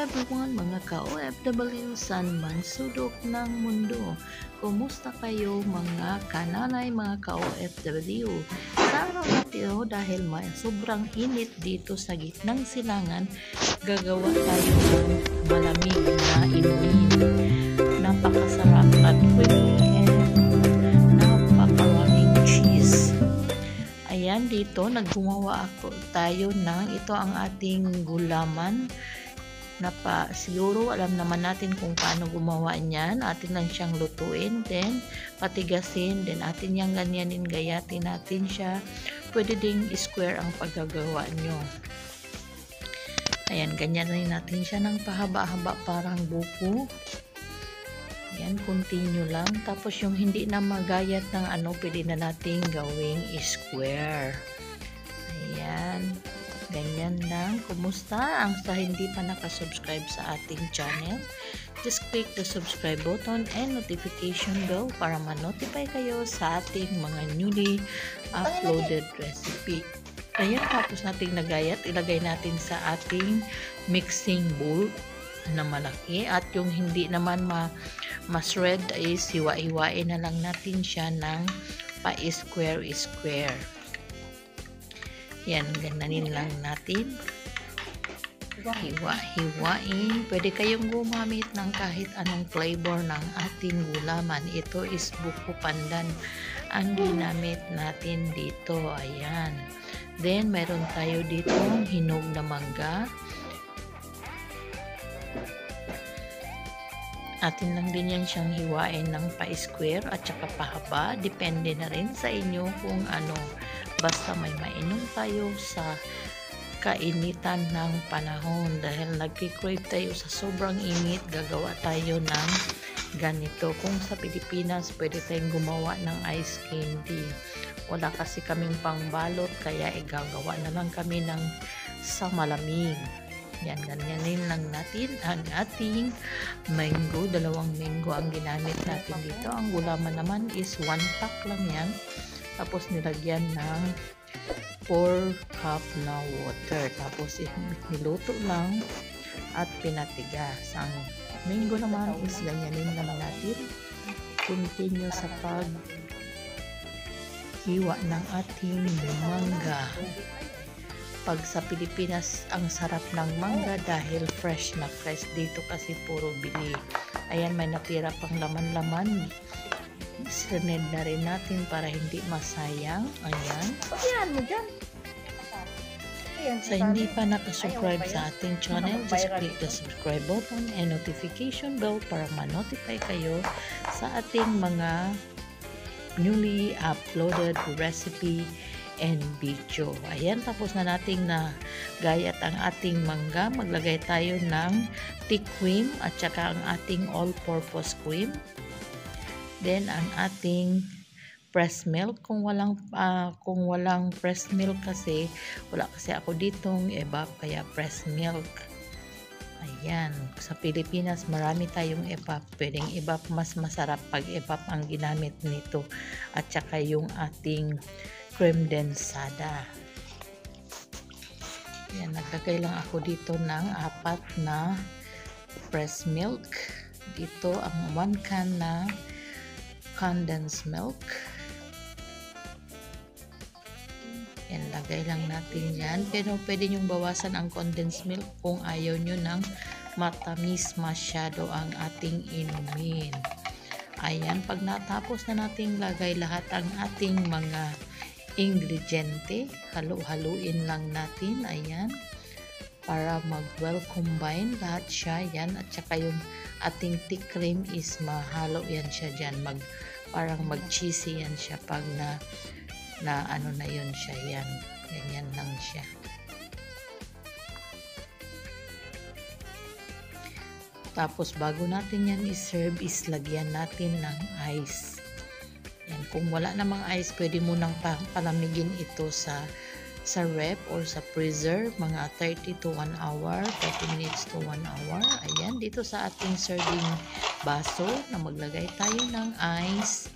everyone, mga ka-OFW saan man sulok ng mundo. Kumusta kayo mga kananay, mga ka-OFW? Sa araw na ito, dahil may sobrang init dito sa gitnang silangan, gagawa tayo ng malamig na inumin. Napakasarap at creamy and napakaraming cheese. Ayan, dito naggumawa tayo ng ito ang ating gulaman. Siguro alam naman natin kung paano gumawa niyan. Atin lang siyang lutuin, then patigasin, then atin yang ganyanin, gayatin natin siya. Pwede ding square ang paggagawa nyo. Ayan, ganyanin natin siya ng pahaba-haba parang buko. Ayan, continue lang. Tapos yung hindi na magayat ng pwede na natin gawing square. Ayan. Ganyan lang. Kumusta? Ang sa hindi pa nakasubscribe sa ating channel, just click the subscribe button and notification bell para ma-notify kayo sa ating mga newly uploaded recipe. Ayan, tapos nating nagayat, ilagay natin sa ating mixing bowl na malaki. At yung hindi naman mas red is hiwa-hiwain na lang natin siya ng pa-square-square. Yan, gananin lang natin. Hiwa-hiwain. Pwede kayong gumamit ng kahit anong flavor ng ating gulaman. Ito is buko pandan ang ginamit natin dito. Ayan. Then, meron tayo dito hinog na mangga. Atin lang din yan siyang hiwain ng pa-square at saka pahaba. Depende na rin sa inyo kung ano. Basta may mainom tayo sa kainitan ng panahon. Dahil nagki-crave tayo sa sobrang init, gagawa tayo ng ganito. Kung sa Pilipinas, pwede tayong gumawa ng ice candy. Wala kasi kaming pangbalot, kaya igagawa na lang kami ng sa malamig. Yan, ganyanin lang natin ang ating mango. 2 mango ang ginamit natin dito. Ang gulaman naman is 1 pack lang yan. Tapos nilagyan ng 4 cup na water. Tapos niluto lang at pinatigas. Ang mango naman is ganyanin lang natin. Continue sa paghiwa ng ating mangga. Pag sa Pilipinas, ang sarap ng mangga dahil fresh na fresh. Dito kasi puro bili. Ayan, may natira pang laman-laman. Sined na rin natin para hindi masayang. Ayan. Ayan mo dyan. Sa hindi pa nakasubscribe sa ating channel, just click the subscribe button and notification bell para ma-notify kayo sa ating mga newly uploaded recipe and video. Ayan, tapos na nating na gayat ang ating mangga. Maglagay tayo ng thick cream at saka ang ating all-purpose cream. Then, ang ating pressed milk. Kung walang pressed milk kasi, wala kasi ako ditong evap, kaya pressed milk. Ayan. Sa Pilipinas, marami tayong evap. Pwedeng evap, mas masarap pag evap ang ginamit nito. At saka yung ating cream densada. Yan, nagkagay lang ako dito ng 4 na pressed milk. Dito ang 1 can na condensed milk. Yan, lagay lang natin yan. Pero pwede nyong bawasan ang condensed milk kung ayaw nyo ng matamis masyado ang ating inumin. Ayan, pag natapos na nating lagay lahat ang ating mga ingrediente, halu-haluin lang natin. Ayan, para mag-well combine lahat siya. Yan, at saka yung ating thick cream is mahalo yan siya dyan. Parang mag-cheesy yan siya pag na ano na yun siya. Yan, ganyan lang siya. Tapos bago natin yan i-serve, is lagyan natin ng ice. Yan, kung wala namang ice, pwede mo nang palamigin ito sa ref or sa freezer, mga 30 to 1 hour, 30 minutes to 1 hour. Ayan, dito sa ating serving baso na maglagay tayo ng ice.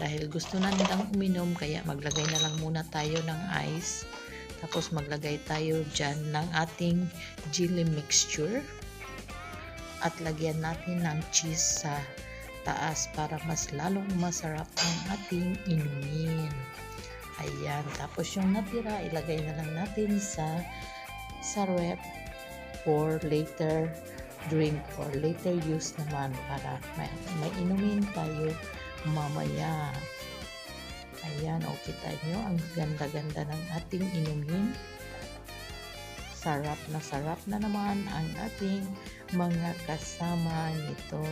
Dahil gusto na nilang uminom, kaya maglagay na lang muna tayo ng ice. Tapos maglagay tayo dyan ng ating jelly mixture. At lagyan natin ng cheese sa taas para mas lalong masarap ang ating inumin. Ayan. Tapos yung natira, ilagay na lang natin sa ref for later drink or later use naman para may inumin tayo mamaya. Ayan, o kita nyo ang ganda-ganda ng ating inumin. Sarap na naman ang ating mga kasama nito.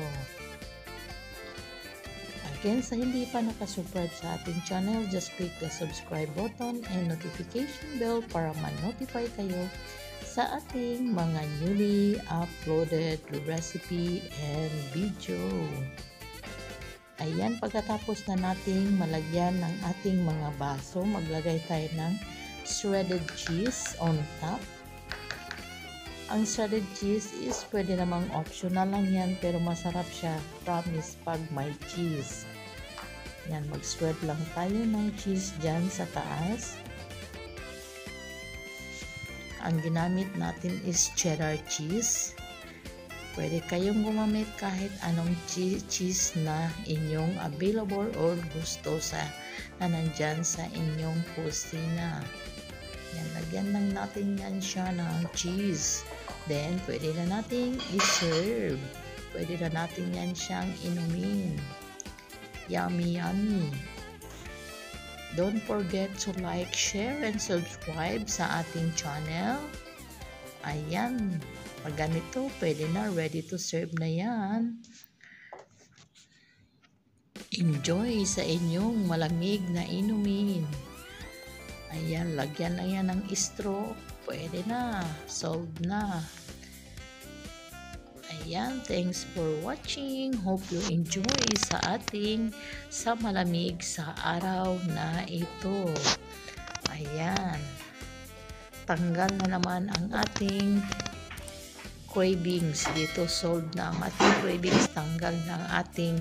Again, sa hindi pa nakasubscribe sa ating channel, just click the subscribe button and notification bell para ma-notify kayo sa ating mga newly uploaded recipe and video. Ayan, pagkatapos na nating malagyan ng ating mga baso, maglagay tayo ng shredded cheese on top. Ang shredded cheese is pwede namang optional lang yan, pero masarap siya, promise, pag may cheese. Yan, mag-shred lang tayo ng cheese dyan sa taas. Ang ginamit natin is cheddar cheese. Pwede kayong gumamit kahit anong cheese na inyong available or gusto na nandyan sa inyong kusina. Yan, lagyan lang natin yan siya ng cheese. Then, pwede na natin i-serve. Pwede na natin yan siyang inumin. Yummy, yummy. Don't forget to like, share, and subscribe sa ating channel. Ayan. Pag ganito, pwede na. Ready to serve na yan. Enjoy sa inyong malamig na inumin. Ayan, lagyan na yan ng straw. Pwede na. Solved na. Ayan, thanks for watching. Hope you enjoy sa malamig sa araw na ito. Ayan. Tanggal na naman ang ating cravings dito. Solved na ang ating cravings. Tanggal na ang ating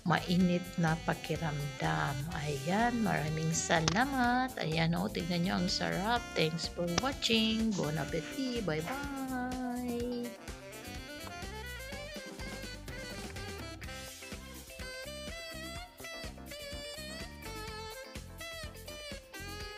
mainit na pakiramdam. Ayan, maraming salamat. Ayan, tignan nyo ang sarap. Thanks for watching. Bon appetit. Bye-bye.